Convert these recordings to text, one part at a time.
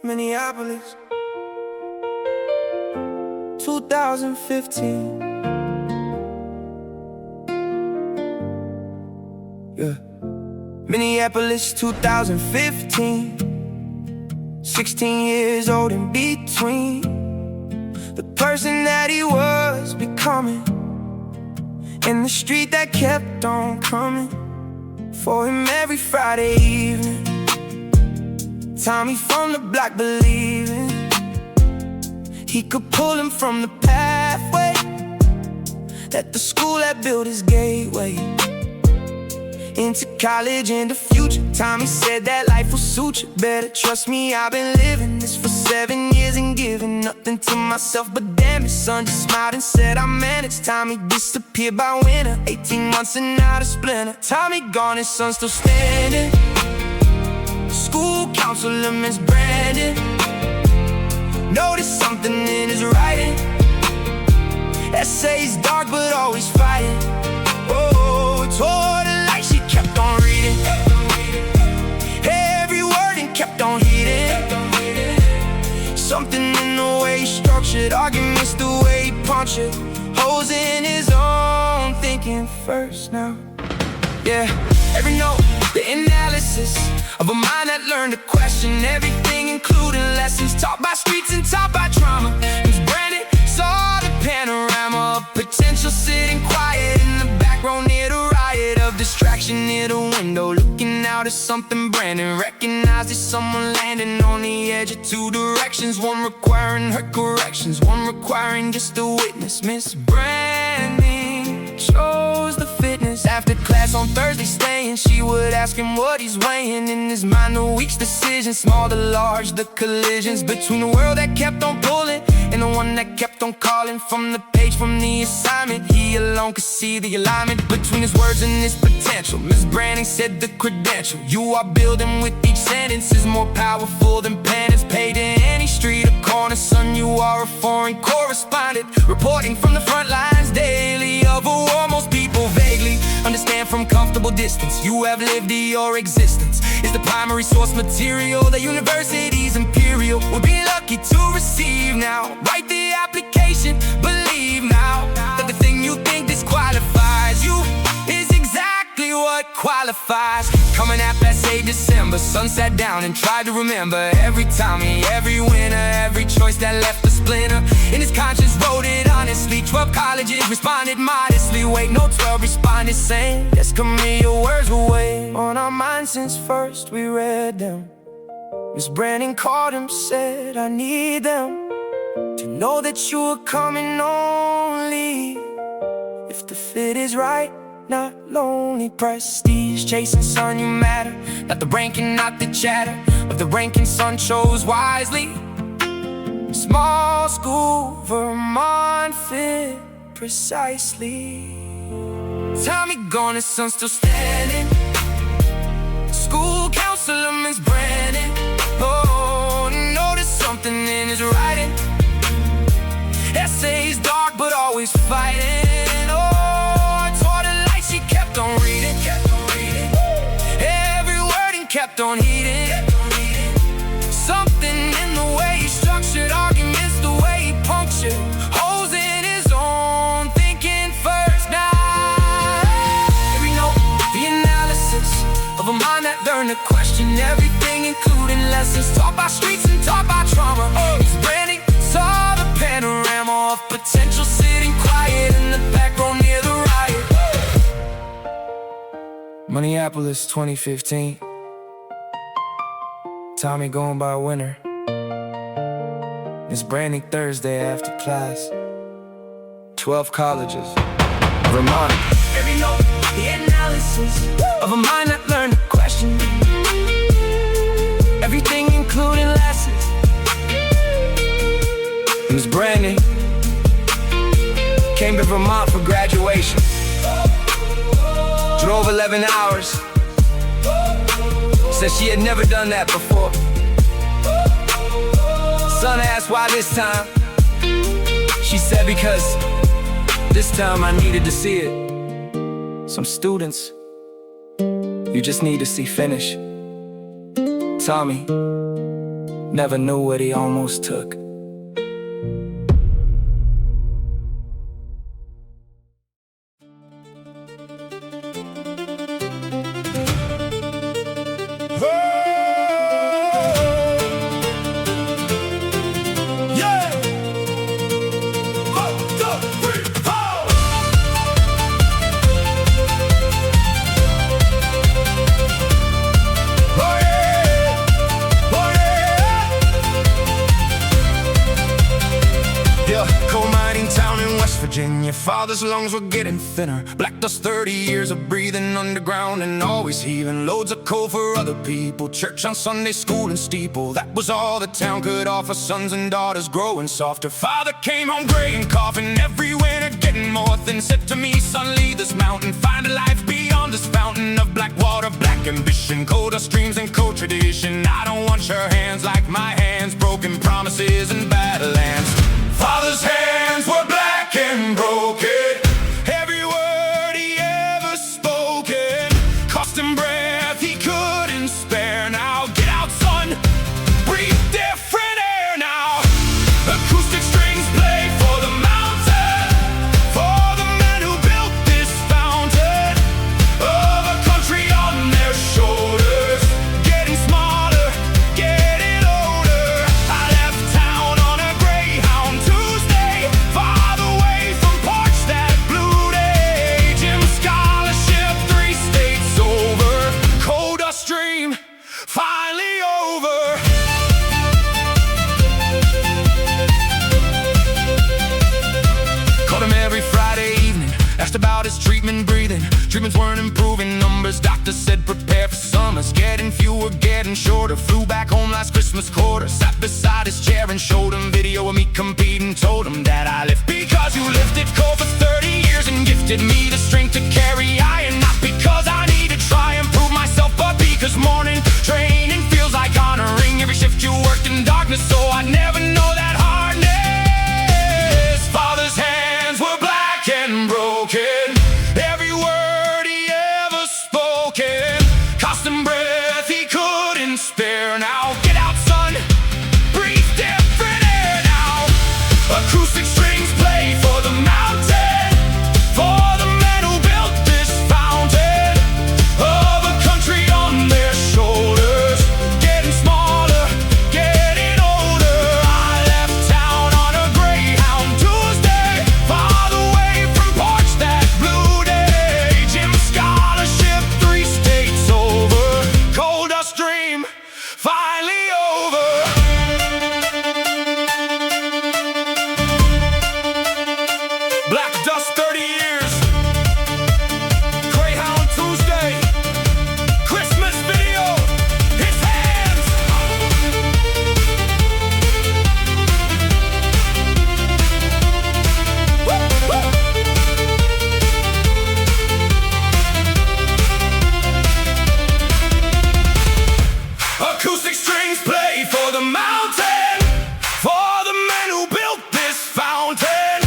Minneapolis, 2015. Yeah. Minneapolis, 2015. 16 years old in between. The person that he was becoming, in the street that kept on coming for him every Friday evening. Tommy from the block believing he could pull him from the pathway that the school had built his gateway into college and the future. Tommy said that life will suit you. Better trust me, I've been living this for 7 years and giving nothing to myself. But damn, his son just smiled and said I managed. Tommy disappeared by winter, 18 months and not a splinter. Tommy gone, his son still standing. School counselor, Miss Brandon, noticed something in his writing. Essays dark but always fighting. Oh, toward the light she kept on reading. Every word and kept on heeding. Something in the way he structured arguments, the way he punctured holes in his own thinking first now. Yeah, every note, the analysis of a mind that learned to question everything, including lessons taught by streets and taught by trauma. Miss Brandon saw the panorama of potential, sitting quiet in the back row near the riot of distraction near the window, looking out at something. Brandon recognized as someone landing on the edge of two directions, one requiring her corrections, one requiring just a witness. Miss Brandon chose the fitness. After class on Thursday staying, she would ask him what he's weighing. In his mind, the week's decisions, small to large, the collisions between the world that kept on pulling and the one that kept on calling. From the page, from the assignment, he alone could see the alignment between his words and his potential. Miss Brandon said the credential you are building with each sentence is more powerful than penance paid in any street or corner. Son, you are a foreign correspondent, reporting from the front lines daily of a war most people vaguely understand from comfortable distance. You have lived your existence is the primary source material that universities imperial would be lucky to receive now. Write the application, believe now that the thing you think disqualifies you is exactly what qualifies. Coming at essay December, son sat down and tried to remember every Tommy, every winner, every choice that left a splinter in his conscience. Wrote it honestly. 12 colleges responded modestly. Wait, no, 12 responded saying yes, come here, your words will weigh on our minds since first we read them. Miss Brandon called him, said I need them to know that you are coming only if the fit is right, not lonely. Prestige chasing, son, you matter. Not the ranking, not the chatter of the ranking, son chose wisely. Small school, Vermont fit precisely. Tommy gone, his son still standing. School counselor, Miss Brandon, oh, noticed something in his writing. Essays dark but always fighting. Oh, toward the light she kept on reading. Every word and kept on heeding. Something in the way he structured arguments, the way he punctured holes in his own thinking first. Now, every note, the analysis of a mind that learned to question everything, including lessons taught by streets and taught by trauma. Miss Brandon saw the panorama of potential, sitting quiet in the back row near the riot. Minneapolis, 2015. Tommy going by winter. Miss Brandon Thursday after class. 12 colleges, Vermont. Every note, the analysis of a mind that learned to question everything, including lessons. Miss Brandon came to Vermont for graduation. Drove 11 hours. Said she had never done that before. Son asked why this time. She said because this time I needed to see it. Some students You just need to see finish. Tommy never knew what he almost took. Virginia, father's lungs were getting thinner. Black dust, 30 years of breathing underground and always heaving. Loads of coal for other people. Church on Sunday, school and steeple. That was all the town could offer. Sons and daughters growing softer. Father came home gray and coughing every winter, getting more thin. Said to me, son, leave this mountain, find a life beyond this fountain of black water, black ambition, coal dust streams and cold tradition. I don't want your hands like my hands, broken promises and battle lands. Father's hands were black and broken. Every word he ever spoken cost him breath he couldn't spare. Now get out, son, breathe different air now. Acoustic strings play for the mountain, for the men who built this fountain of a country on their shoulders. Getting smarter, getting older. I left town on a Greyhound Tuesday, far away from porch that blue day. Gym scholarship, 3 states over. Cold dust dream, finally over. Called him every Friday evening, asked about his treatment, breathing. Treatments weren't improving numbers. Doctor said prepare for summers. Getting fewer, getting shorter. Flew back home last Christmas quarter. Sat beside his chair and showed him video of me competing. Told him that I lift because you lifted coal for 30 years and gifted me the strength to carry iron. Not because I need to try and prove myself, but because morning training feels like honoring every shift you worked in darkness, so I never know that hardness. Father's hands were black and broken. Every word he ever spoken cost him breath he couldn't spare. Now get out, son, breathe different air now. Acoustic strings play for the mountain, for the men who built this fountain of a country on their shoulders. Getting smaller, getting older. I left town on a Greyhound Tuesday, far away from porch that blue day. Gym scholarship, 3 states over. Cold dust dream, finally over. Black dust, 30 years. Greyhound Tuesday. Christmas video. His hands. Woo, woo. Acoustic strings play for the mountain, for the men who built this fountain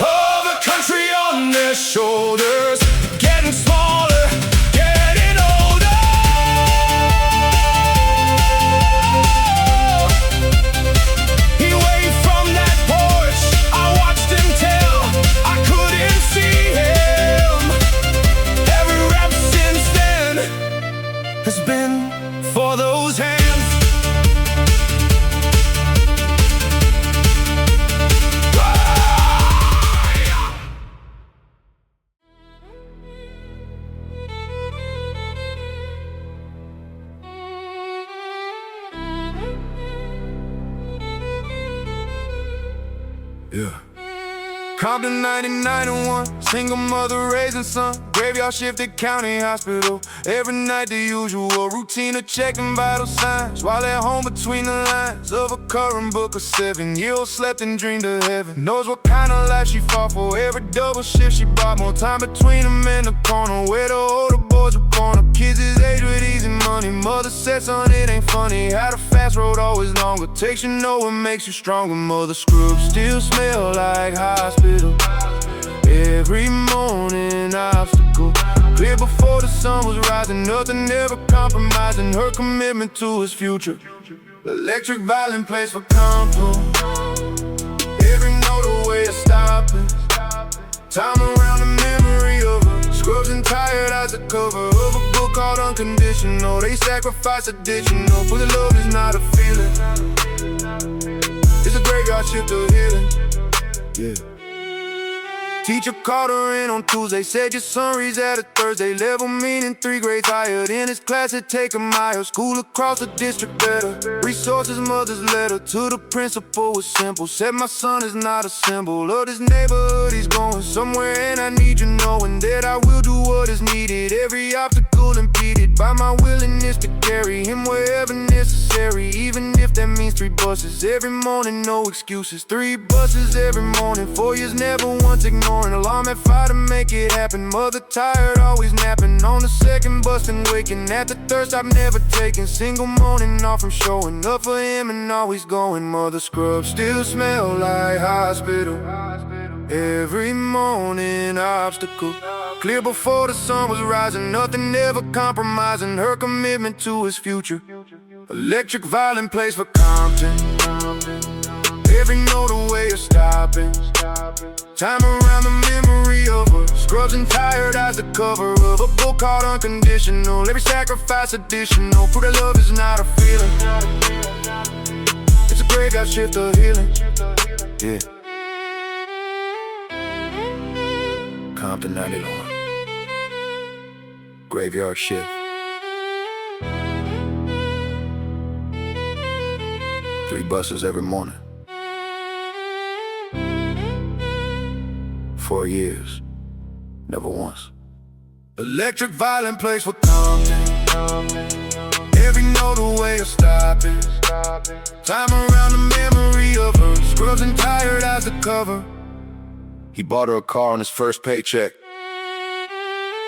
of a country on their shoulders. Getting smaller, getting older. He waved from that porch, I watched him till I couldn't see him. Every rep since then has been for those hands. Yeah. Compton 99 and 1, single mother raising son. Graveyard shifted county hospital. Every night the usual routine of checking vital signs, while at home between the lines of a current book of 7-year-old slept and dreamed of heaven. Knows what kind of life she fought for. Every double shift she bought more time between them in the corner where the older boys were born. Her kids is age with easy money. Mother said, son, it ain't funny how the fast road always longer. Takes you nowhere, makes you stronger. Mother scrubs still smell like hospital. Every morning obstacle, clear before the sun was rising. Nothing ever compromising her commitment to his future. Electric violin plays for comfort. Every note a way of stopping. Time around the memory of her. Scrubs and tired eyes, the cover of a book called Unconditional. They sacrifice additional, for the love is not a feeling. It's a graveyard shift of healing. Yeah. Teacher called her in on Tuesday, said your son reads at a Thursday level, meaning 3 grades higher than his class at take a mile. School across the district better. Resources mother's letter to the principal was simple. Said my son is not a symbol of this neighborhood. He's going somewhere and I need you knowing that I will do what is needed. Every obstacle impeded by my willingness to carry him wherever necessary. Even if that means 3 buses every morning, no excuses. 3 buses every morning, 4 years never once ignored. An alarm at 5 to make it happen. Mother tired, always napping. On the second bus and waking. At the third stop never taken. Single morning off from showing up for him and always going. Mother scrub still smell like hospital. Every morning obstacle, clear before the sun was rising. Nothing ever compromising her commitment to his future. Electric violin plays for Compton. Every note a way of stopping. Time around the memory of her. Scrubs and tired eyes, the cover of a book called Unconditional. Every sacrifice additional, for the love is not a feeling. It's a graveyard shift of healing. Yeah. Compton 91. Graveyard shift. 3 buses every morning. 4 years, never once. Electric violin plays for Compton. Every note a way of stopping. Time around the memory of her. Scrubs and tired eyes to cover. He bought her a car on his first paycheck.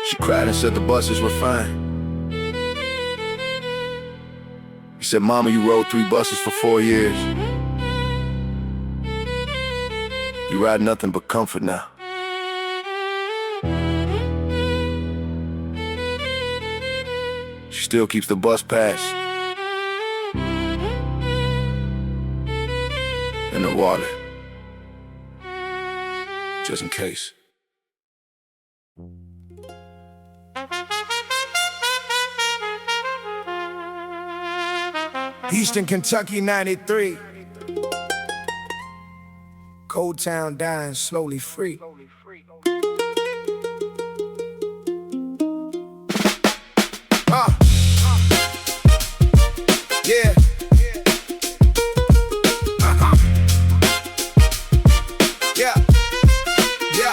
She cried and said the buses were fine. He said, Mama, you rode 3 buses for 4 years. You ride nothing but comfort now. She still keeps the bus pass in the water, just in case. Eastern Kentucky 93. Cold town dying slowly free. Yeah. Yeah. Yeah.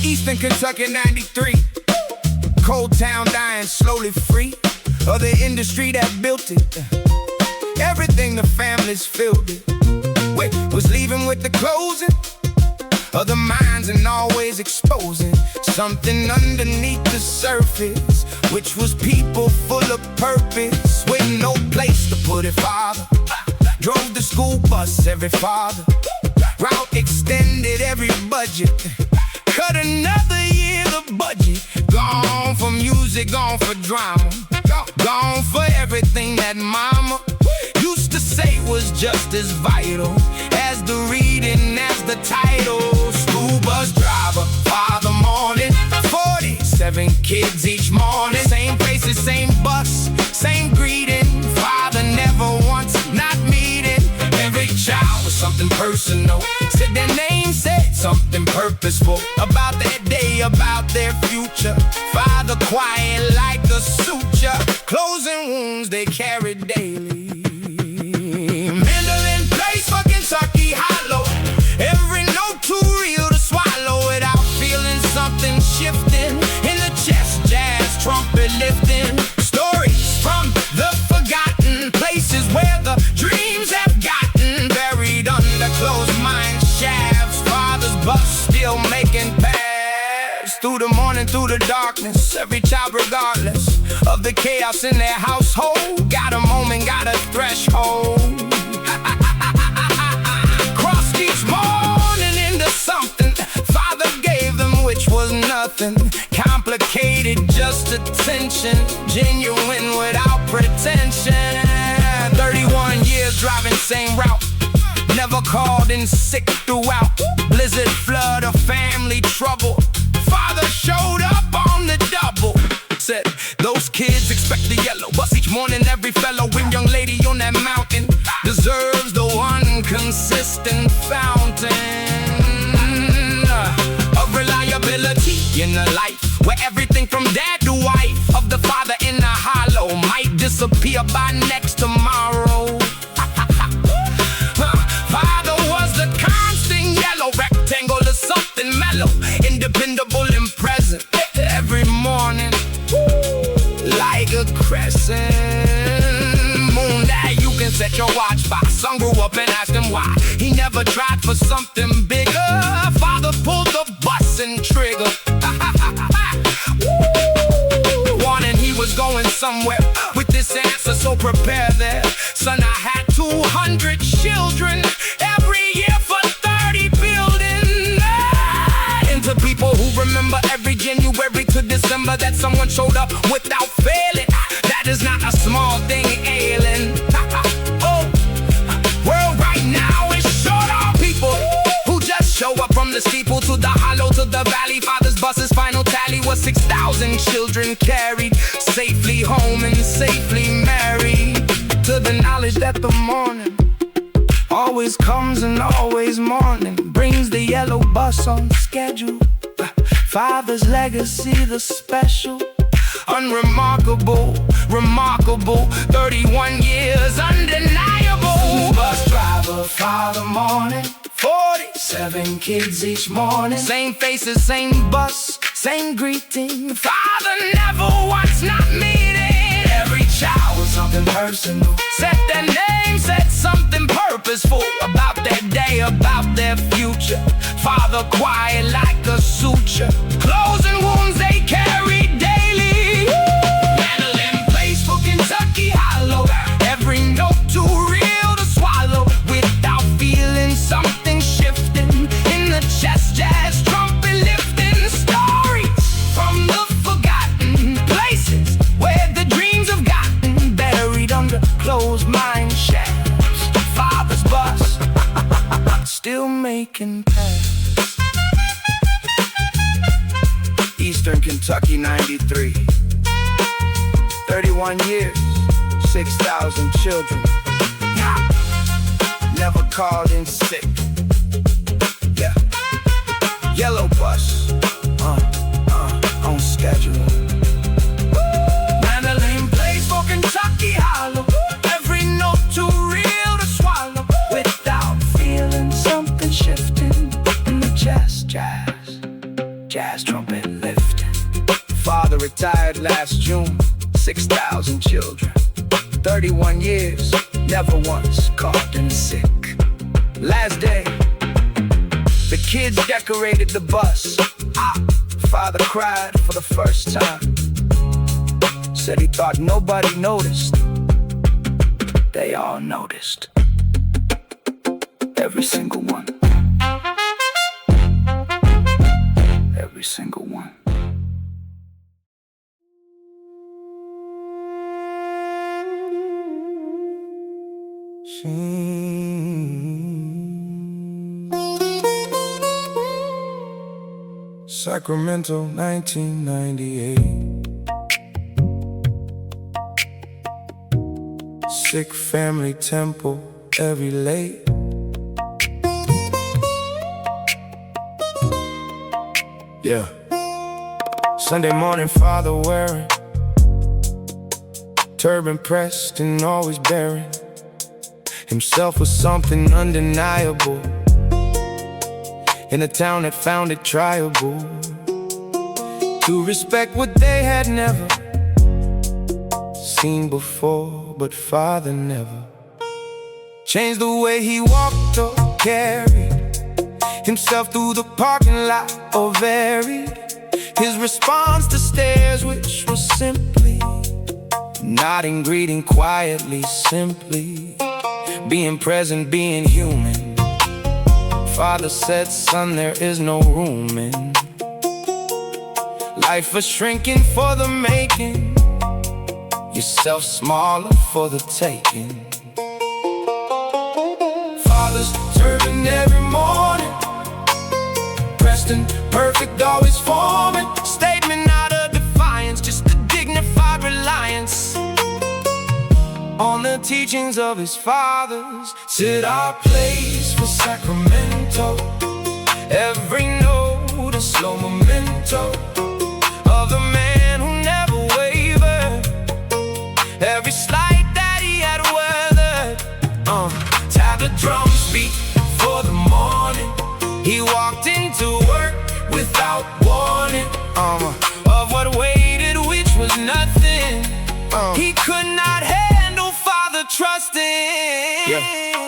Eastern Kentucky 93. Cold town dying slowly free of the industry that built it. Everything the families filled it. Wait, was leaving with the closing of the mines and always exposing something underneath the surface, which was people full of purpose with no place to put it, father. Drove the school bus every father. Route extended every budget. Cut another year the budget. Gone for music, gone for drama. Gone for everything that mama used to say was just as vital as the reading, as the title. School bus driver, father morning. 47 kids each morning. Same faces, same bus, same greeting. Father never once not meeting. Every child was something personal. Said their name, said something purposeful about their day, about their future. Father quiet like a suture, closing wounds they carried daily. Mandolin plays for Kentucky Hollow. Every note too real to swallow without feeling something shifting in the chest. Jazz trumpet lifting. Stories from the forgotten places where the dreams have gotten buried under closed mine shafts. Father's bus still making paths through the morning, through the darkness. Every child, regardless of the chaos in their household, got a moment, got a threshold. Crossed each morning into something nothing complicated, just attention, genuine without pretension. 31 years driving same route, never called in sick throughout. Blizzard, flood, or family trouble, father showed up on the double. Said, those kids expect the yellow bus each morning. Every fellow and young lady on that mountain deserves the one consistent fountain of reliability in a life where everything from dad to wife of the father in the hollow might disappear by next tomorrow. Father was the constant yellow rectangle of something mellow, independable and present every morning, like a crescent moon that you can set your watch by. Son grew up and asked him why he never tried for something bigger. Father pulled the bus and trigger. Warning, he was going somewhere with this answer, so prepare there. Son, I had 200 children every year for 30 buildings. Into people who remember every January to December that someone showed up without failing. That is not a small thing ailing. Oh, world right now is short on people who just show up from the steeple to the hollow to the valley. Father's bus's final tally was 6,000 children carried safely home and safely married, to the knowledge that the morning always comes and always morning brings the yellow bus on schedule. Father's legacy, the special, unremarkable, remarkable, 31 years undeniable. Bus driver, father morning, 47 kids each morning. Same faces, same bus, same greeting. Father never once not meeting. Every child was something personal. Said their name, said something purposeful about their day, about their future. Father quiet like a suture, closing wounds they carry daily. Mandolin plays for Kentucky Hollow, every note too real to swallow. Without feeling something shifting in the chest, jazz trumpet lifting. Stories from the forgotten places where the dreams have gotten buried under closed mine shafts. Father's bus still making paths. Eastern Kentucky 93, 31 years, 6,000 children, never called in sick. Yeah, yellow bus, on schedule. Mandolin plays for Kentucky Hollow, every note too real to swallow. Without feeling something shifting in the chest, jazz trumpet lifting. Father retired last June, 6,000 children, 31 years, never once called in sick. Last day, the kids decorated the bus. Father cried for the first time. Said he thought nobody noticed. They all noticed. Every single one. Every single one. Sacramento, 1998. Sick family temple every late. Yeah. Sunday morning, father wearing turban pressed and always bearing himself with something undeniable in a town that found it triable to respect what they had never seen before. But father never changed the way he walked or carried himself through the parking lot or varied his response to stares, which was simply nodding, greeting quietly, simply being present, being human. Father said, son, there is no room in Life a shrinking for the making, yourself smaller for the taking. Fathers turban every morning, Preston perfect always forming. Statement not a defiance, just a dignified reliance on the teachings of his fathers. Set our place for Sacramento, every note a slow memento of the man who never wavered, every slight that he had weathered. Tap the drums beat for the morning, he walked into work without warning. Of what waited, which was nothing, he could not handle father trusting.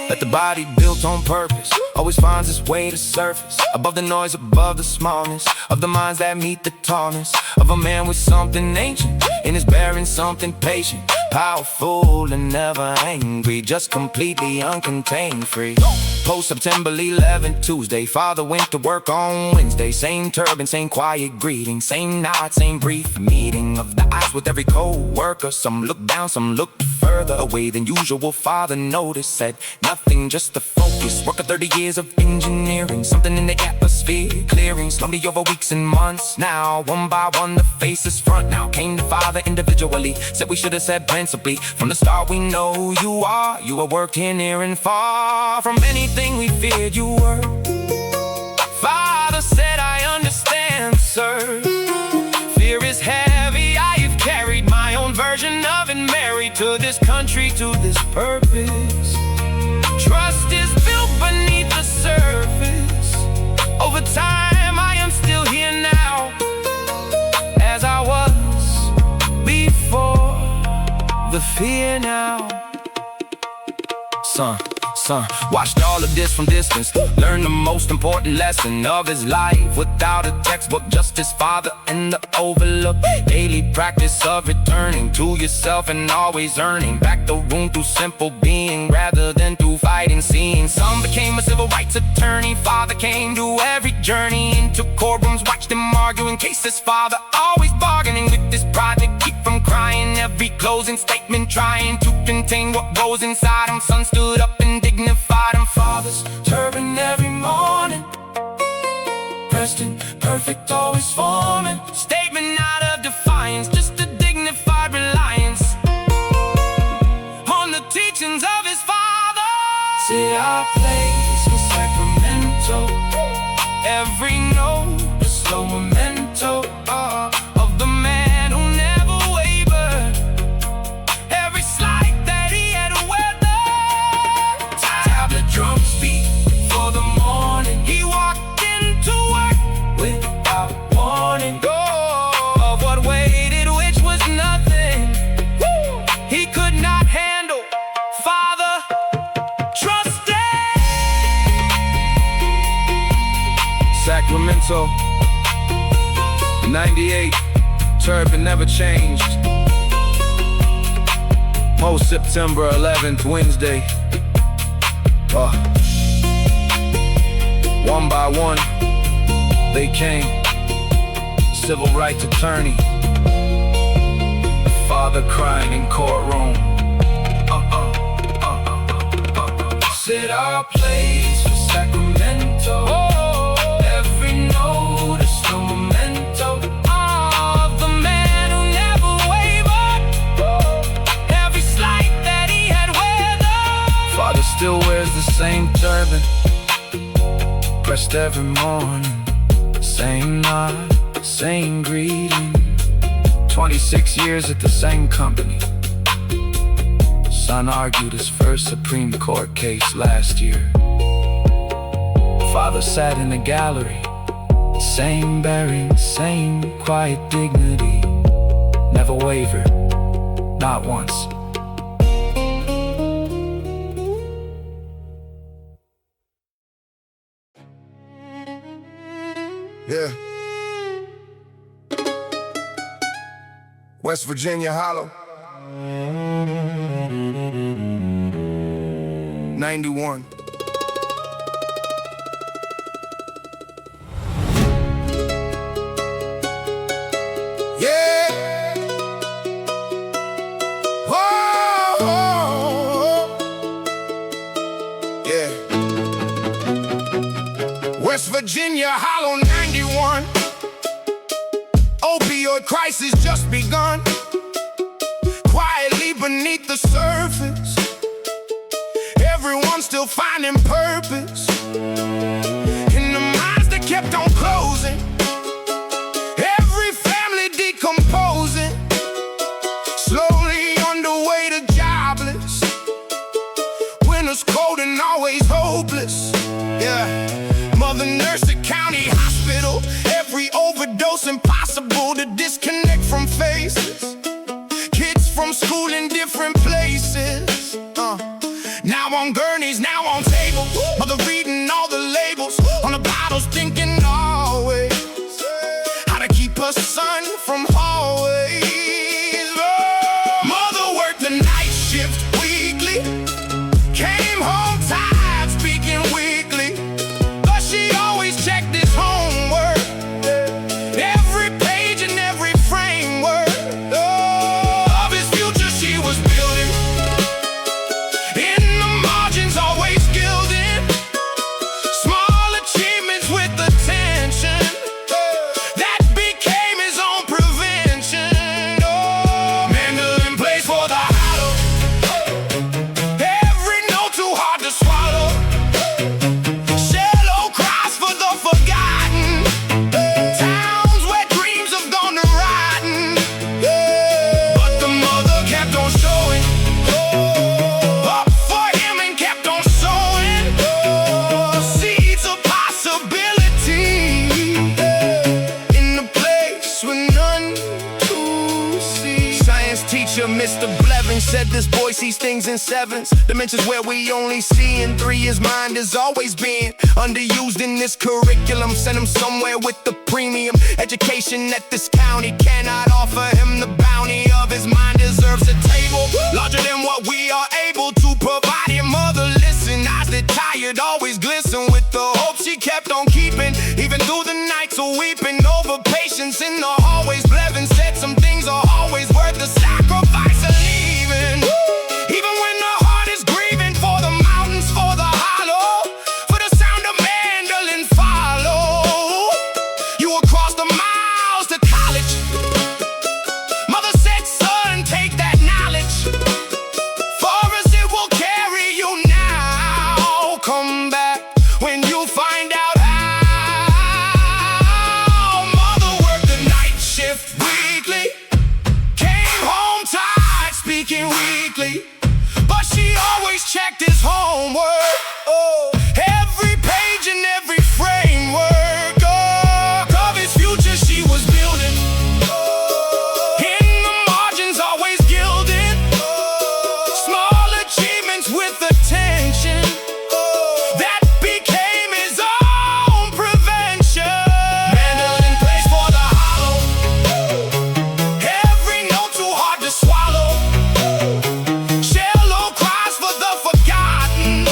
Let the body built on purpose always finds its way to surface, above the noise, above the smallness of the minds that meet the tallness of a man with something ancient in his bearing, something patient, powerful and never angry, just completely uncontained, free. Post September 11th, Tuesday, father went to work on Wednesday. Same turban, same quiet greeting, same nod, same brief meeting of the eyes with every co-worker. Some looked down, some looked further away than usual. Father noticed, said nothing, just the focus. Work of 30 years of engineering, something in the atmosphere clearing slowly over weeks and months. Now, one by one, the faces front now came to father individually. Said we should have said principally from the start, we know you are worked here near and far from anything we feared you were. Father said, I understand, sir. Fear is heavy, I have carried my own version of it, married to this country, to this purpose. Trust is built beneath the surface. Over time, I am still here now, as I was before the fear now. Son, watched all of this from distance, learned the most important lesson of his life without a textbook, just his father and the overlook. Daily practice of returning to yourself and always earning back the room through simple being rather than through fighting scene. Son became a civil rights attorney, father came to every journey into courtrooms, watched him argue in cases, father always bargaining with his pride to keep from crying. Every closing statement trying to contain what goes inside him. Son stood up and dignified him. Father's turban every morning, Preston perfect always forming. Statement not of defiance, just a dignified reliance on the teachings of his father. See our place in Sacramento, every note a slow memento of the man who never wavered, every slight that he had weathered. Tap the drums beat for the morning, he walked into work without warning. Of what waited, which was nothing, he could not handle father trusted. Sacramento, 98, turban never changed. Post September 11th, Wednesday. One by one, they came. Civil rights attorney, father crying in courtroom. Sit our place for Sacramento, every note a slow memento of the man who never wavered, every slight that he had weathered. Father still wears the same turban, pressed every morning, same nod, same greeting. 26 years at the same company. Son argued his first Supreme Court case last year. Father sat in the gallery, same bearing, same quiet dignity, never wavered, not once. Yeah. West Virginia Hollow. 91. Virginia, Hollow 91. Opioid crisis just begun. Quietly beneath the surface, everyone's still finding purpose. In the minds that kept on closing, every family decomposing, slowly on the way to jobless. Winter's cold and always hopeless. Yeah, Mother Nurse at County Hospital, every overdose impossible to disconnect from faces. Kids from school in different places. Now on gurneys, now on tables. Mother reading all the labels on the bottles, thinking always how to keep her son from hallways. Mother worked the night shift weekly, came home tired, speaking weakly, but she always checked his homework, every page and every framework of his future she was building. In the margins, always gilding, small achievements with attention that became his own prevention. Mandolin plays for the hollow, every note too hard to swallow. Shallow cries for the forgotten, towns where dreams have gone to rotten. But the mother kept on showing up for him and kept on sowing seeds of possibility in the place with none to see. Science teacher Mr. Blevins said this boy sees things in sevens, dimensions where we only see in three. His mind has always been underused in this curriculum. Send him somewhere with the premium education that this county cannot offer him. The bounty of his mind deserves a table larger than what we are able to provide him. Mother, listen, eyes that tired always glisten with the hope she kept on keeping, even through the nights of weeping over patience in the hallways. Blevins said some things are always worth the sacrifice of leaving, even when the heart is grieving. For the mountains, for the hollow, for the sound of mandolin follow you across the miles to college. Mother said, son, take that knowledge, for us it will carry you now. Come back when you find out how. Mother worked the night shift weekly, came home tired, speaking weakly, but she always checked his homework, every page and every framework of his future she was building. In the margins, always gilding, small achievements with attention that became his own prevention. Mandolin plays for the hollow, every note too hard to swallow. Shallow cries for the forgotten,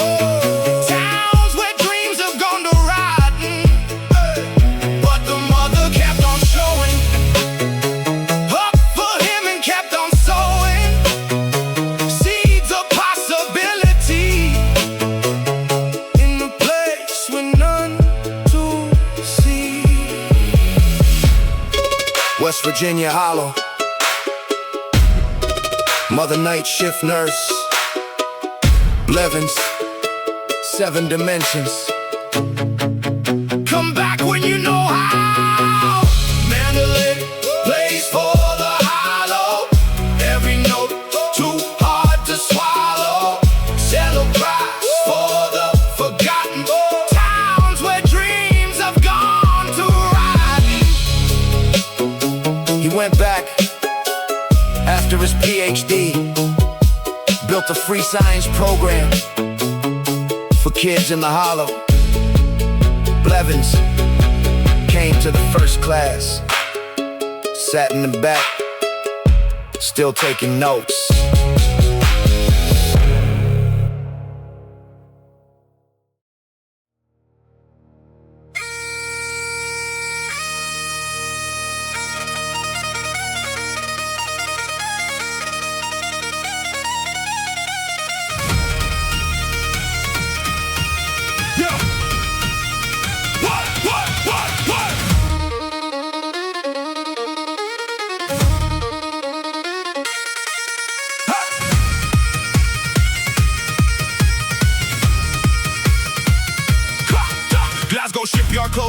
towns where dreams have gone to rotten. But the mother kept on showing up for him and kept on sowing seeds of possibility in the place with none to see. West Virginia Hollow, Mother Night Shift Nurse Blevins, 7 dimensions. Come back when you know how. Mandolin plays for the hollow, every note too hard to swallow. Shallow cries for the forgotten, towns where dreams have gone to rotten. He went back after his PhD, built a free science program for kids in the hollow. Blevins came to the first class, sat in the back, still taking notes.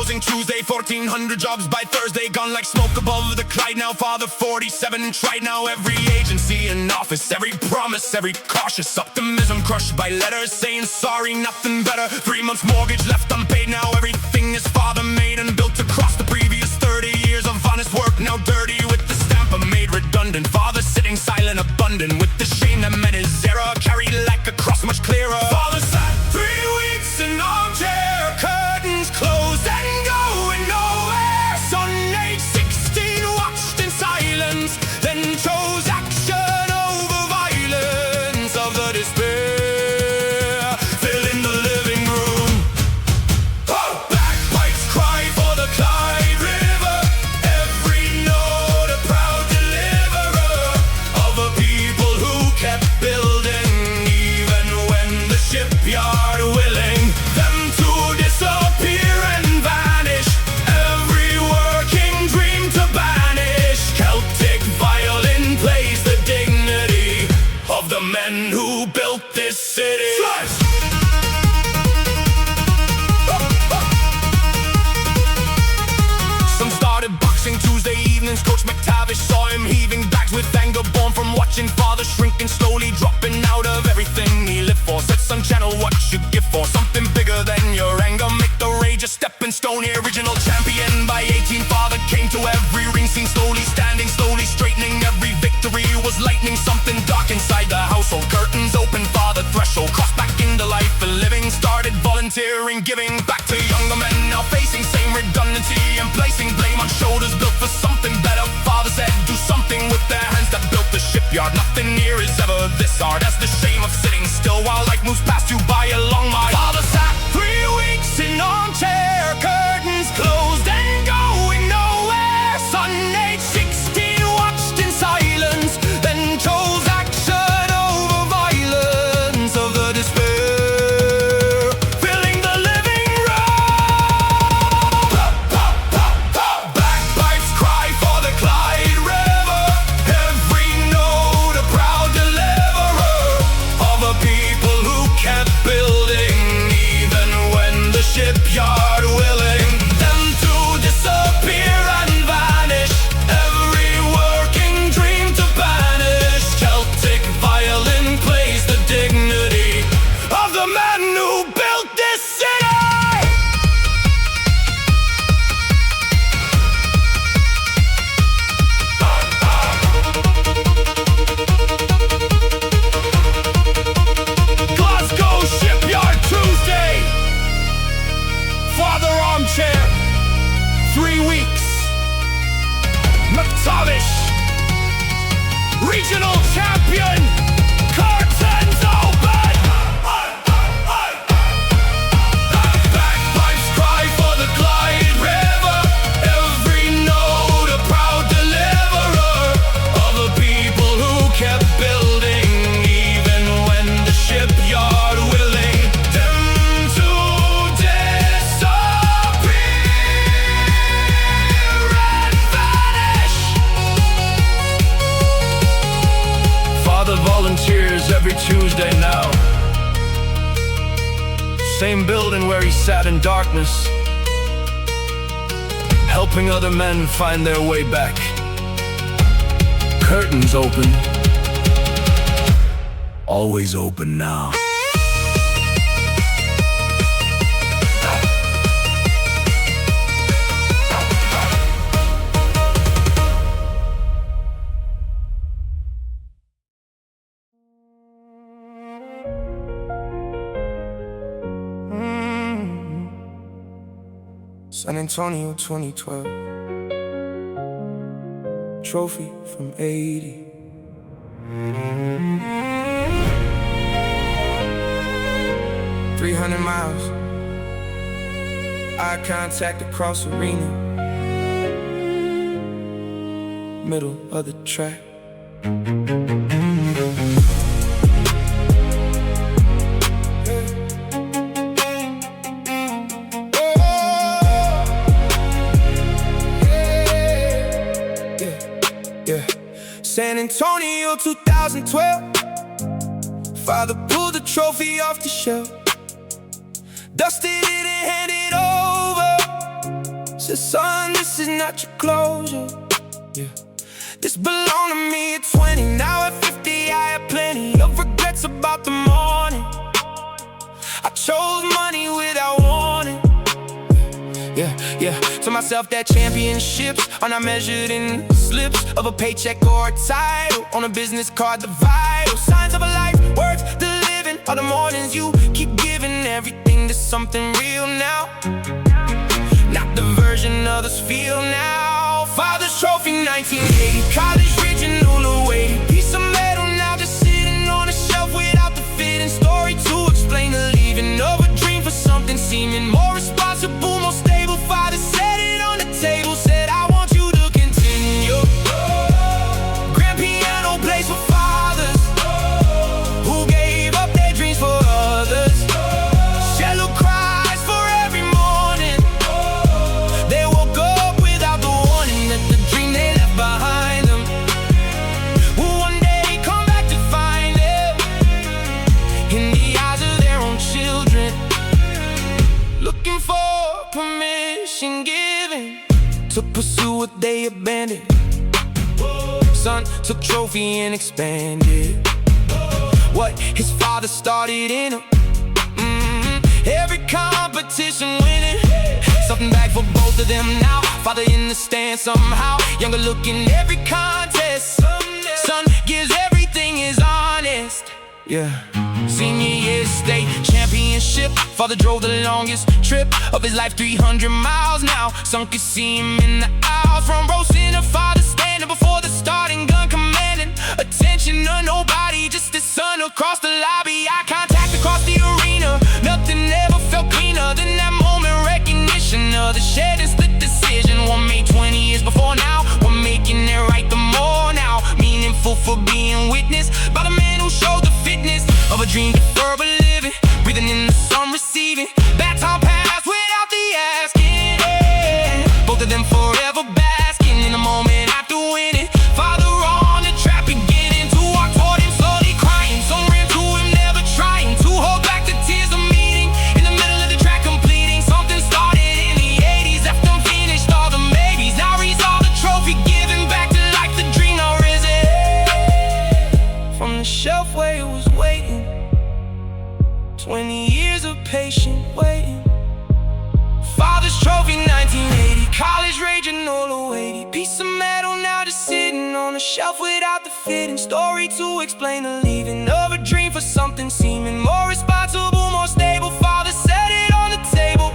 closing Tuesday, 1,400 jobs by Thursday. Gone like smoke above the Clyde now. Father 47 and tried now. Every agency in office, every promise, every cautious optimism crushed by letters saying sorry, nothing better. 3 months mortgage left unpaid now. Everything his father made and built across the previous 30 years of honest work now dirty with the stamp of made redundant. Father sitting silent, abundant with the shame that met his era. Carried like a cross much clearer. Father sat 3 weeks in armchair, curtains closed and going nowhere. Son age 16 watched in silence, then chose action over violence of the despair. Filling the living room. Oh! Bagpipes cry for the Clyde River. Every note a proud deliverer of a people who kept building even when the shipyard willing them to disappear and vanish. Every working dream to banish. Celtic violin plays the dignity of the men who built this city. Some started boxing Tuesday evenings. Coach McTavish saw him heaving bags with anger born from watching father shrinking slowly, dropping out of everything he lived for. Said son, channel what you give for something bigger than your anger. Make the rage a stepping stone. The original champion by 18. Father came to every ring scene, slowly standing, slowly straightening. Every victory was lightning. Something dark inside the household. Curtains open, father threshold crossed back into life and living. Started volunteering, giving back to younger men now facing same redundancy and placing blame on shoulders built for something better. Father said do something with their hands that built the shipyard. Nothing here is ever this hard as the shame of sitting still while life moves past you by along my. Father sat 3 weeks in armchair, curtains closed and going nowhere. Son age 16 watched in silence, then chose action over violence of the despair. Filling the living room. Bagpipes cry for the Clyde River. Every note a proud deliverer of a people who kept building even when the shipyard willing them to disappear and vanish. Every working dream to banish. Celtic violin plays the dignity of the man who built this city. Glasgow Shipyard Tuesday. Father armchair, 3 weeks. McTavish, regional champion. Curtains open. Bagpipes cry for the Clyde River. Every note a proud deliverer of a people who kept building even when the shipyard willing them to disappear and vanish. Father volunteers every Tuesday now. Same building where he sat in darkness, helping other men find their way back. Curtains open, always open now. San Antonio 2012. Trophy from 80. "300 miles. Eye contact across arena. Middle of the track. San Antonio 2012. Father pulled the trophy off the shelf, dusted it and handed it over. Said, son, this is not your closure. Yeah. This belonged to me at 20. Now at 50 I have plenty of regrets about the morning. I chose money without warning. Yeah. To myself, that championships are not measured in slips of a paycheck or a title on a business card. The vital signs of a life worth the living are the mornings you keep giving everything to something real now, not the version others feel now. Father's trophy, 1980, college original away. Piece of metal now just sitting on a shelf without the fitting story to explain the leaving of a dream for something seeming more responsible, more stable. Father set it on the table, said I want you to continue. Grand piano plays for fathers who gave up their dreams for others. Shallow cries for every morning. They woke up without the warning that the dream they left behind them will one day come back to find them in the eyes of their own children, looking for permission given to pursue what they abandoned. Son took trophy and expanded what his father started in him. Every competition winning, something back for both of them now. Father in the stand somehow, younger looking every contest. Son gives everything is honest. Yeah. Senior year state championship. Father drove the longest trip of his life, 300 miles now. Son could see him in the aisles, front row center. Father standing before the starting gun, commanding attention to nobody, just his son across the lobby. Eye contact across the arena. Nothing ever felt cleaner than that moment. Recognition of the shared and split decision. One made 20 years before now, one making it right the more now. Meaningful for being witnessed by the man who showed the fitness of a dream deferred but living, breathing in the sun, receiving baton pass without the asking. Both of them forever basking in the moment after winning. Father on the track beginning to walk toward him, slowly crying. Some ran to him, never trying to hold back the tears of meeting. In the middle of the track completing something started in the 80s, left unfinished, all the maybes. Now he's all the trophy, giving back to life, the dream now risen from the shelf where it was waiting. 20 years of patient waiting. Father's trophy, 1980, college raging all 080. Piece of metal now just sitting on a shelf without the fitting story to explain the leaving of a dream for something seeming more responsible, more stable. Father set it on the table,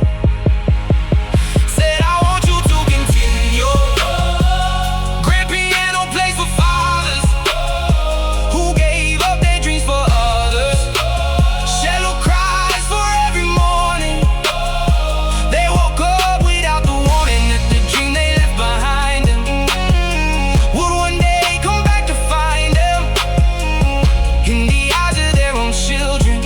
said I want you to continue. Grand piano plays for fathers who gave up their dreams for others. Shallow cries for every morning. They woke up without the warning that the dream they left behind them would one day come back to find them in the eyes of their own children,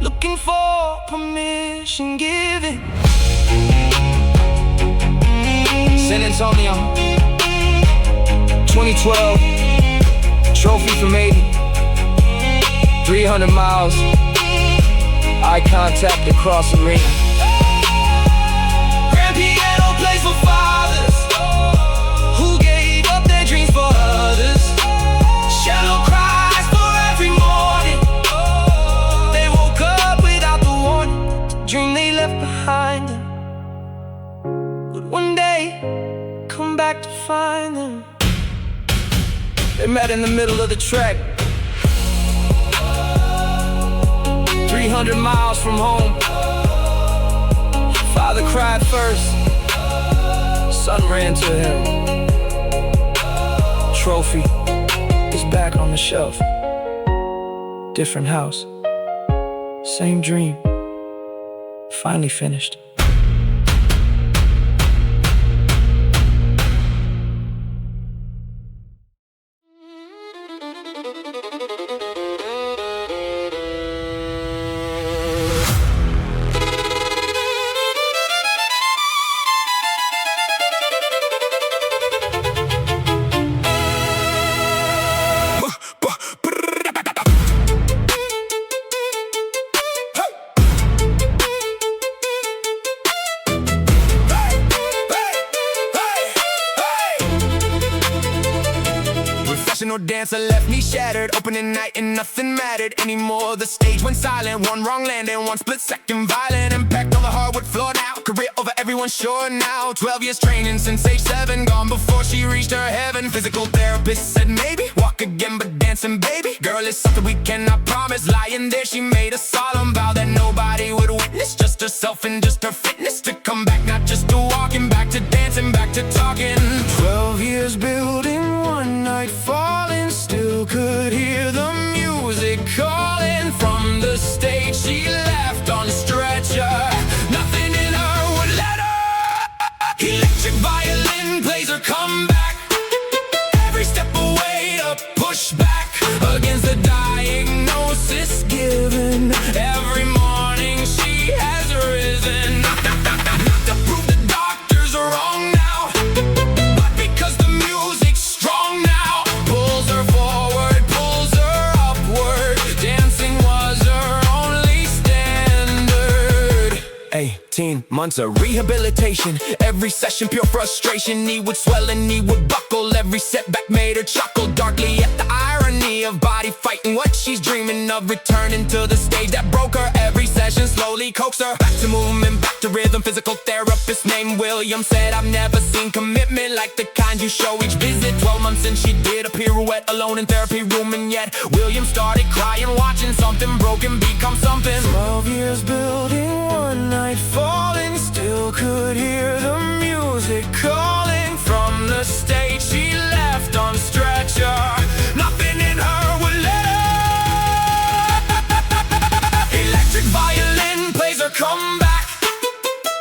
looking for permission given. San Antonio, 2012, trophy from 80, 300 miles, eye contact across arena. Grand piano plays for fathers who gave up their dreams for others. Shallow cries for every morning. They woke up without the warning, the dream they left behind them would one day come back to find them. They met in the middle of the track, 300 miles from home. Father cried first, son ran to him. Trophy is back on the shelf. Different house, same dream, finally finished. professional dancer left me shattered. Opening night and nothing mattered anymore. The stage went silent, one wrong landing, one split second violent impact on the hardwood floor now. Career over, everyone's sure now. 12 years training since age 7, gone before she reached her heaven. Physical therapist said maybe walk again, but dancing, baby, girl, is something we cannot promise. Lying there, she made a solemn vow that nobody would witness, just herself and just her fitness to come back, not just to walking, back to dancing, back to talking. 12 years building, one night falling, still could hear the music calling from the stage. She left on a stretcher, nothing in her would let her. Electric violin plays her comeback, every step away to push back against the diagnosis given. Every morning she has risen, not to prove the doctors are wrong now, but because the music's strong now. Pulls her forward, pulls her upward, dancing was her only standard. 18 months of rehabilitation, every session pure frustration. Knee would swell and knee would buckle, every setback made her chuckle darkly at the irony of body fighting what she's dreaming of. Returning to the stage that broke her, every session slowly coaxed her back to movement, back to rhythm. Physical therapist named William said, I've never seen commitment like the kind you show each visit. 12 months and she did a pirouette alone in therapy room, and yet William started crying, watching something broken become something. 12 years building, one night falling, still could hear the music calling from the stage. She left on stretcher, nothing in her would let her. Electric violin plays her comeback,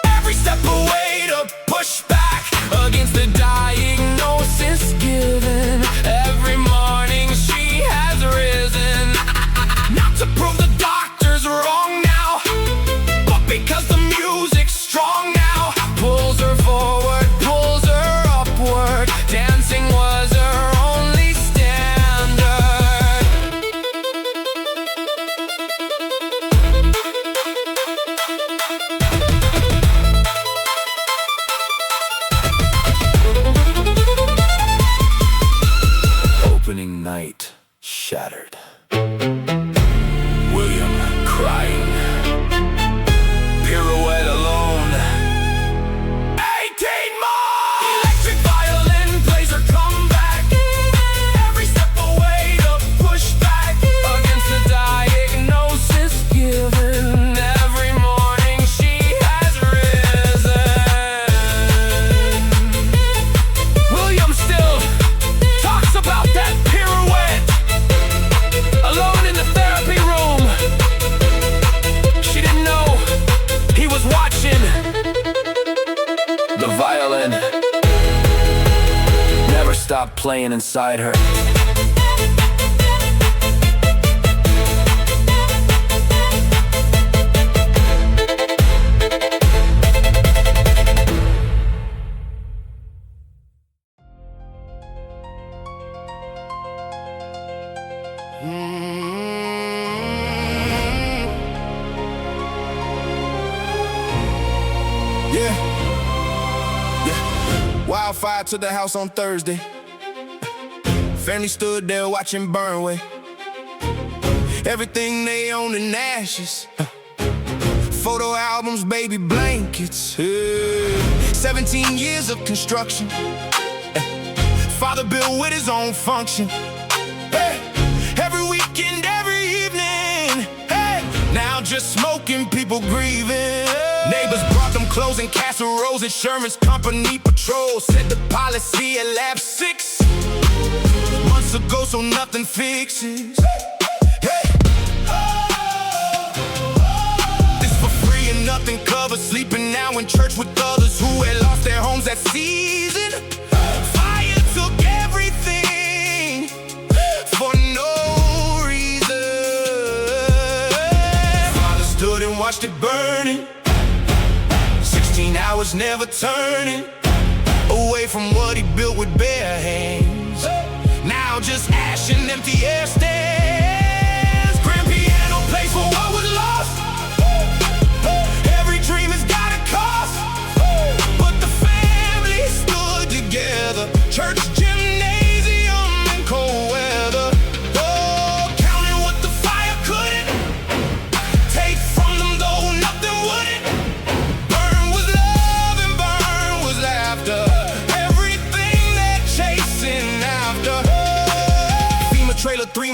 every step away to push back against the diagnosis given. Every morning she has risen, not to prove the doctors wrong now, but because the music's strong now. Pulls her forward, pulls her upward, dancing was her only standard. Opening night shattered. William crying, pirouette alone. 18 more! Electric violin plays her comeback, every step away to push back against the diagnosis given. Every morning she has risen. William still talks about that pirouette alone in the therapy room. She didn't know he was watching. The violin never stopped playing inside her. Wildfire to the house on Thursday. Family stood there watching burn away everything they owned in ashes. Photo albums, baby blankets. 17 years of construction. Father built with his own function. Every weekend, every evening. Now just smoking, people grieving. Neighbors brought them clothes and casseroles. Insurance company patrol set the policy at lap 6 months ago, so nothing fixes. This for free and nothing covered. Sleeping now in church with others who had lost their homes that season. Fire took everything for no reason. Father stood and watched it burning. 16 hours never turning away from what he built with bare hands. Now just ash and empty air stands. Grand piano plays for what was lost. Every dream has got a cost, but the family stood together. Church, gymnasium, and cold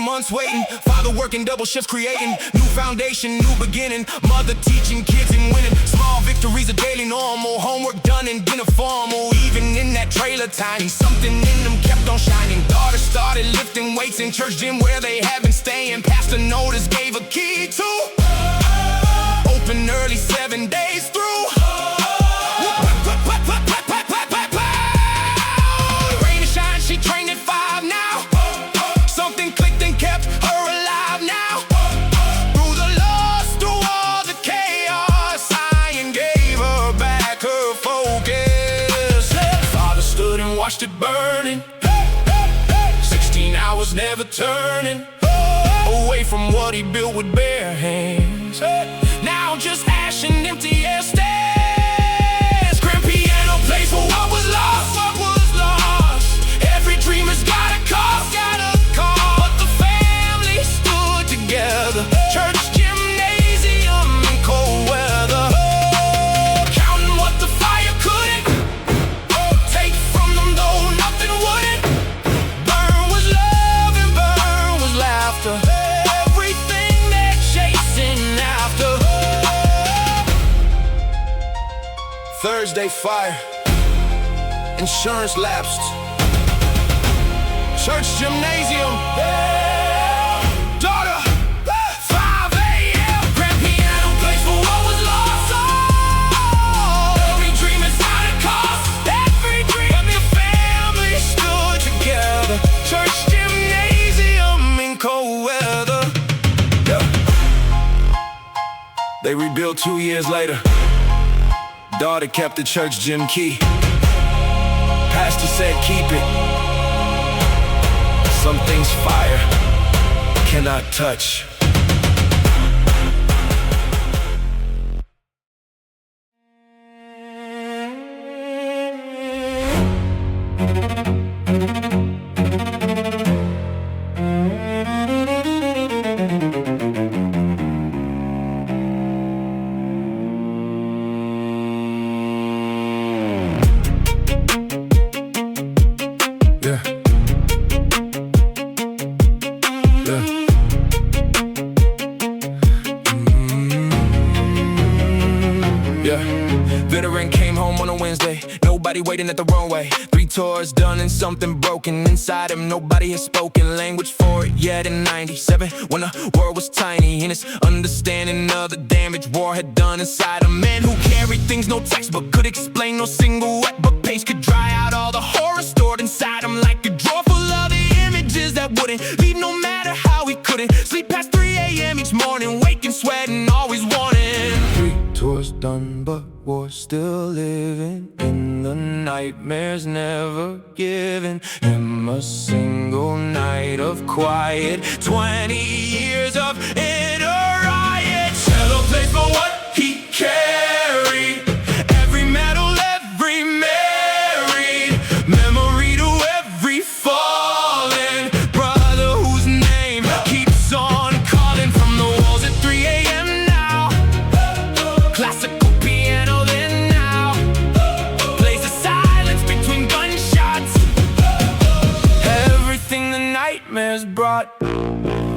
months waiting, father working double shifts creating new foundation, new beginning, mother teaching kids and winning. Small victories are daily normal, homework done and dinner formal. Even in that trailer tiny, something in them kept on shining. Daughter started lifting weights in church gym where they have been staying. Pastor notice gave a key to open early 7 days through. Rain or shine, she trained at 5 now. Something clicked and kept her alive now. Through the loss, through all the chaos, Iron gave her back her focus. Father stood and watched it burning. 16 hours never turning away from what he built with bare hands. Now just ash and empty air stands. Grand piano plays for what was lost, what was lost. Every dreamer's got a cost, got a call. But the family stood together. Church gymnasium in cold weather. Counting what the fire couldn't take from them, though nothing wouldn't. Burn was love and burn was laughter. Everything they're chasing after. Thursday fire, insurance lapsed. Church gymnasium, daughter, 5 a.m. Grand piano plays for what was lost. Oh, every dream is not a cost. Every dream, but the family stood together. Church gymnasium in cold weather. Yeah. They rebuilt 2 years later. Daughter kept the church gym key. Pastor said keep it. Some things fire cannot touch. Veteran came home on a Wednesday, nobody waiting at the runway. 3 tours done and something broken inside him. Nobody has spoken language for it yet in 97, when the world was tiny. And his understanding of the damage war had done inside a man who carried things no textbook could explain. No single wet book page could dry out all the horror stored inside him, like a drawer full of the images that wouldn't leave no matter how he couldn't sleep past 3 a.m. each morning, waking, sweating, always wanting. 3 tours done, but war still living in the nightmares never given him a single night of quiet. 20 years of inner riot. Cello played for what he carried. Every medal, every married memory to every fallen brother whose name keeps on calling from the walls at 3 a.m. now. Classical piano then now plays the silence between gunshots. Everything the nightmares brought.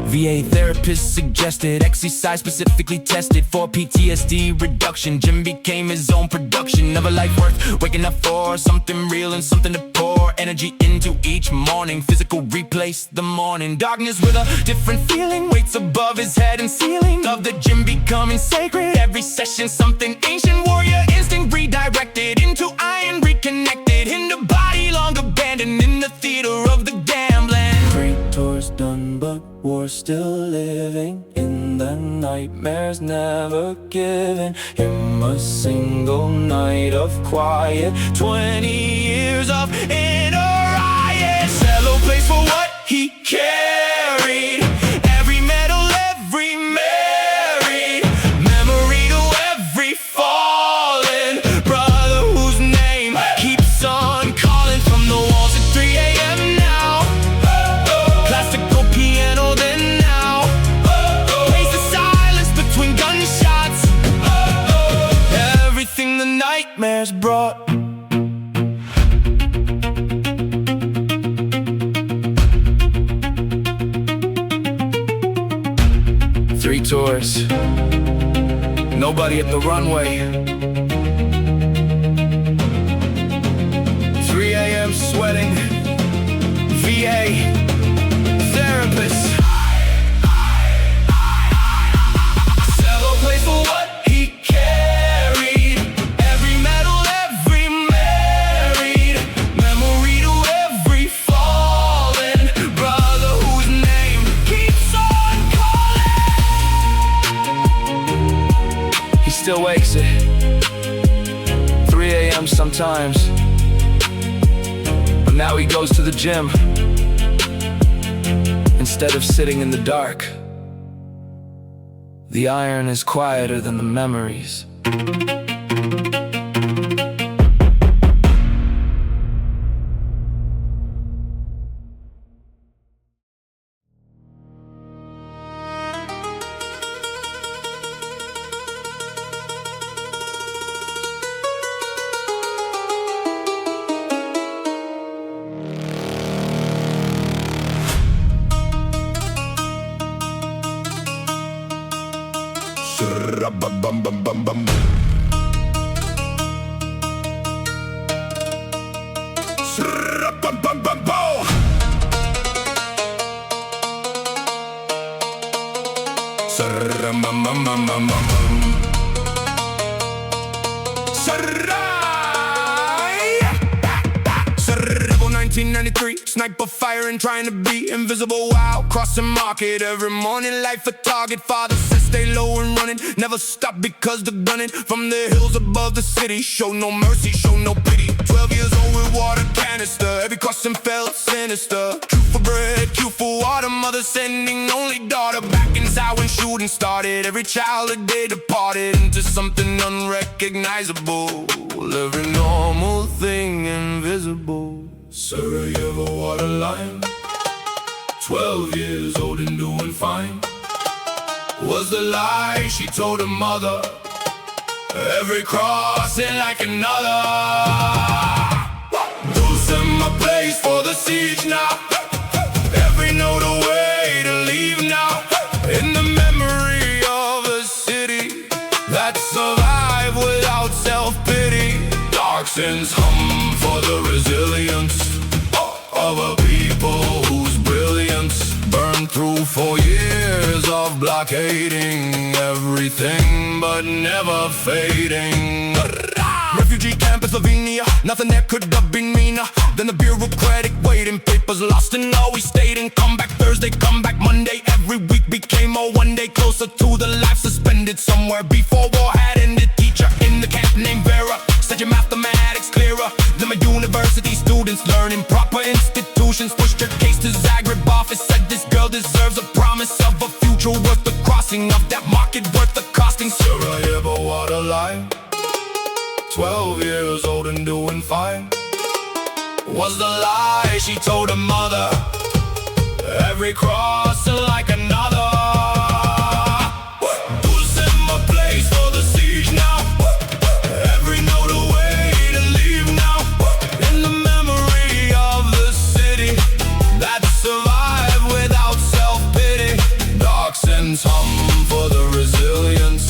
VA therapist suggested exercise specifically tested for PTSD reduction. Jim became his own production of a life worth waking up for. Something real and something to pour energy into each morning. Physical replaced the morning darkness with a different feeling. Weights above his head and ceiling of the gym becoming sacred. Every session something ancient. Warrior instinct redirected into iron, reconnected into body long abandoned in the theater of the gambling. 3 tours done, but war still living in the nightmares never given him a single night of quiet. 20 years of inner riot. Cello plays for what he carried. Every medal, every married memory to every fallen brother whose name keeps on calling from the walls at 3 a.m. now. Classical piano then now plays the silence between gunshots. Everything the nightmares brought. 3 tours, nobody at the runway. 3 a.m. sweating, VA, therapist. Sell a place for what he carried. Every medal, every married. Memory to every fallen brother whose name keeps on calling. He still wakes at 3 a.m. sometimes. Now he goes to the gym instead of sitting in the dark. The iron is quieter than the memories. Bum-bum-bum-bum. 1993, sniper firing, trying to be invisible while crossing market. Every morning, life a target. Father says stay low and running, never stop because the gunning from the hills above the city. Show no mercy, show no pity. 12 years old with water canister, every crossing felt sinister. Q for bread, Q for water, mother sending only daughter back inside when shooting started. Every child a day departed into something unrecognizable. Every normal thing invisible. Sarajevo waterline, 12 years old and doing fine. Was the lie she told her mother. Every crossing like another. Losing my place for the siege now. Every note a way to leave now. In the memory of a city that survived without self-pity. Dark sins hum for the resilience of a people whose brilliance burned through 4 years of blockading everything but never fading. Refugee camp in Slovenia, nothing there could have been meaner than the bureaucratic waiting. Papers lost and always stayed in. Come back Thursday, come back Monday. Every week became a one day closer to the life suspended somewhere before war had ended. Teacher in the camp named Vera said your mathematics clearer than my university students. Learning proper institutions, pushed her case to Zagreb office. Said this girl deserves a promise of a future worth the crossing of that market worth the costing. Sarajevo waterline, 12 years old and doing fine. Was the lie she told her mother. Every crossing like another. Who's in my place for the siege now? Every note a way to leave now. In the memory of the city that survived without self-pity. Dark sins hum for the resilience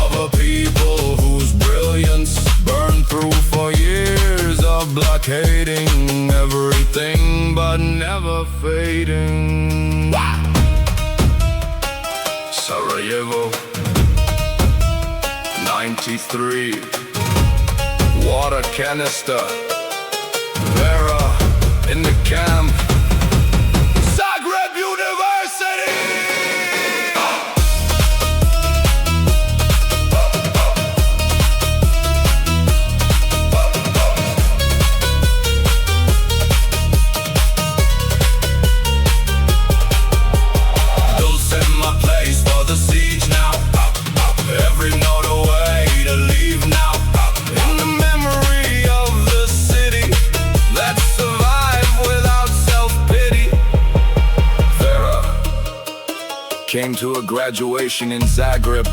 of a people whose brilliance burned through 4 years of blockading everything but never fading. Sarajevo 93, water canister, Vera in the camp, Zagreb University. Came to a graduation in Zagreb.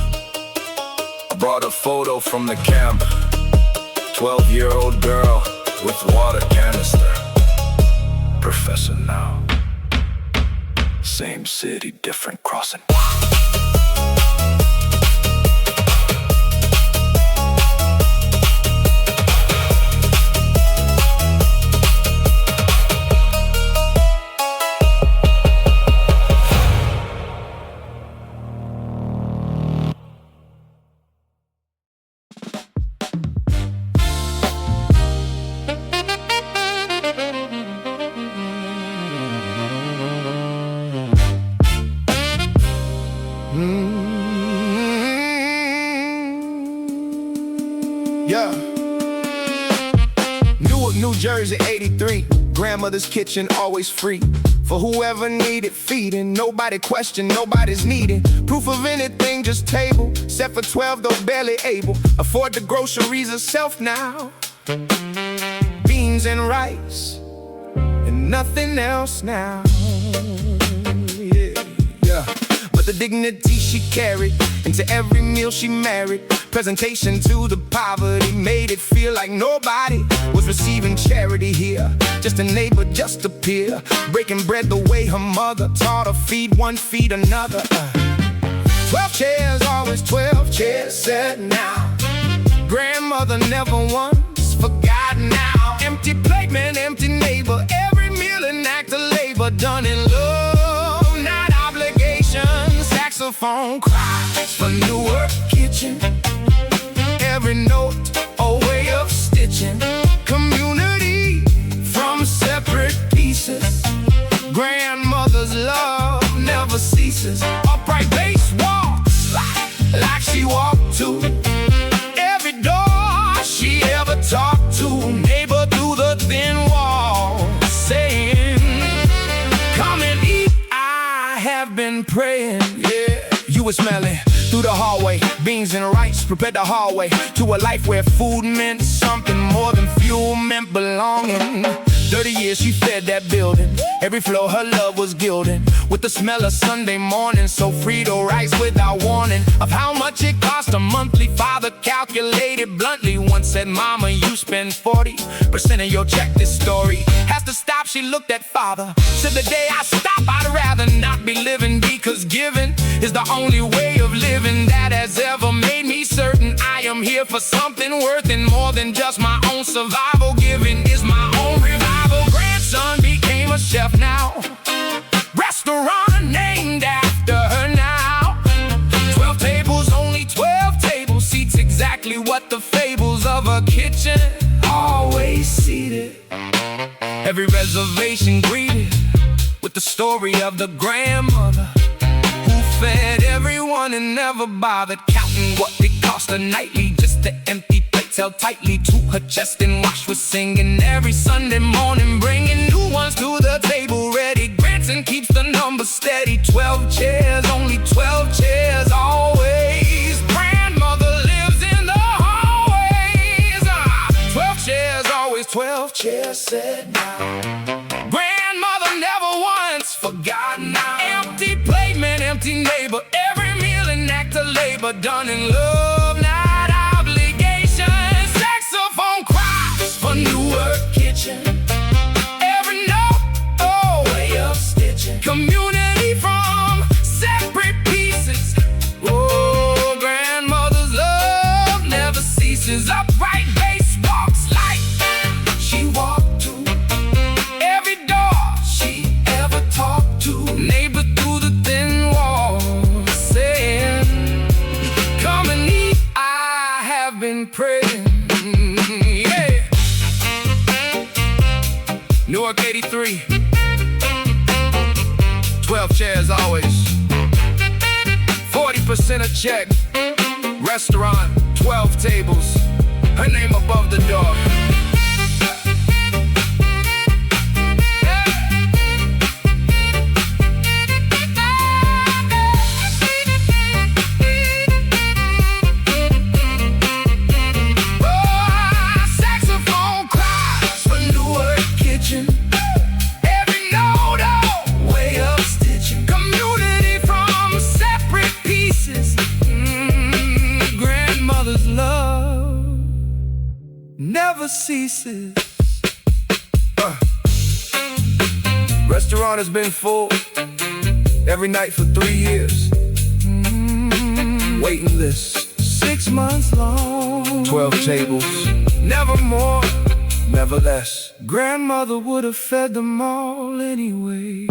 Brought a photo from the camp. 12-year-old girl with water canister. Professor now. Same city, different crossing. Jersey, 83. Grandmother's kitchen always free for whoever needed feeding. Nobody questioned, nobody's needed proof of anything, just table set for 12, though barely able. Afford the groceries herself now. Beans and rice and nothing else now. Yeah. But the dignity she carried into every meal she married, presentation to the poverty, made it feel like nobody was receiving charity here. Just a neighbor, just a peer, breaking bread the way her mother taught her. Feed one, feed another. 12 chairs, always 12 chairs set now. Grandmother never once forgotten now. Empty plate, man, empty neighbor. Every meal an act of labor, done in love, not obligation. Saxophone cries for Newark kitchen. Every note a way of stitching. Community from separate pieces. Grandmother's love never ceases. Upright bass walks like she walked to every door she ever talked to. Neighbor through the thin wall saying, come and eat, I have been praying. Yeah, you were smelling through the hallway, beans and rice prepared the hallway to a life where food meant something more than fuel meant belonging. 30 years she fed that building. Every floor her love was gilding with the smell of Sunday morning. So Frito rice without warning of how much it cost a monthly. Father calculated bluntly once, said, mama, you spend 40% of your check. This story has to stop. She looked at father, said, the day I stop I'd rather not be living, because giving is the only way of living that has ever made me certain I am here for something worth it more than just my own survival. Giving is my own revival. Grandson became a chef now, restaurant named after her now. 12 tables, only 12 tables, seats exactly what the fables of a kitchen always seated. Every reservation greeted with the story of the grandmother who fed everyone and never bothered counting what it cost her nightly just to empty plates held tightly to her chest. And Wash was singing every Sunday morning, bringing new ones to the table ready. Granson keeps the number steady. 12 chairs, only 12 chairs always. Grandmother lives in the hallways. 12 chairs, always 12 chairs said now. Grandmother never once forgotten now. Empty plate, man, empty neighbor. Every meal an act of labor, done in love, not obligation. Saxophone cries for Newark kitchen. Every note, oh, way of stitching. Community from separate pieces. Oh, grandmother's love never ceases. Upright bass walks like she walked to every door she ever talked to. Neighbor through the thin wall saying, come and eat, I have been praying. Yeah. Newark 83. 12 chairs always. 40% a check. Restaurant, 12 tables. Her name above the door. Never ceases. Restaurant has been full every night for 3 years. Waiting list 6 months long. 12 tables, never more, never less. Grandmother would have fed them all anyway.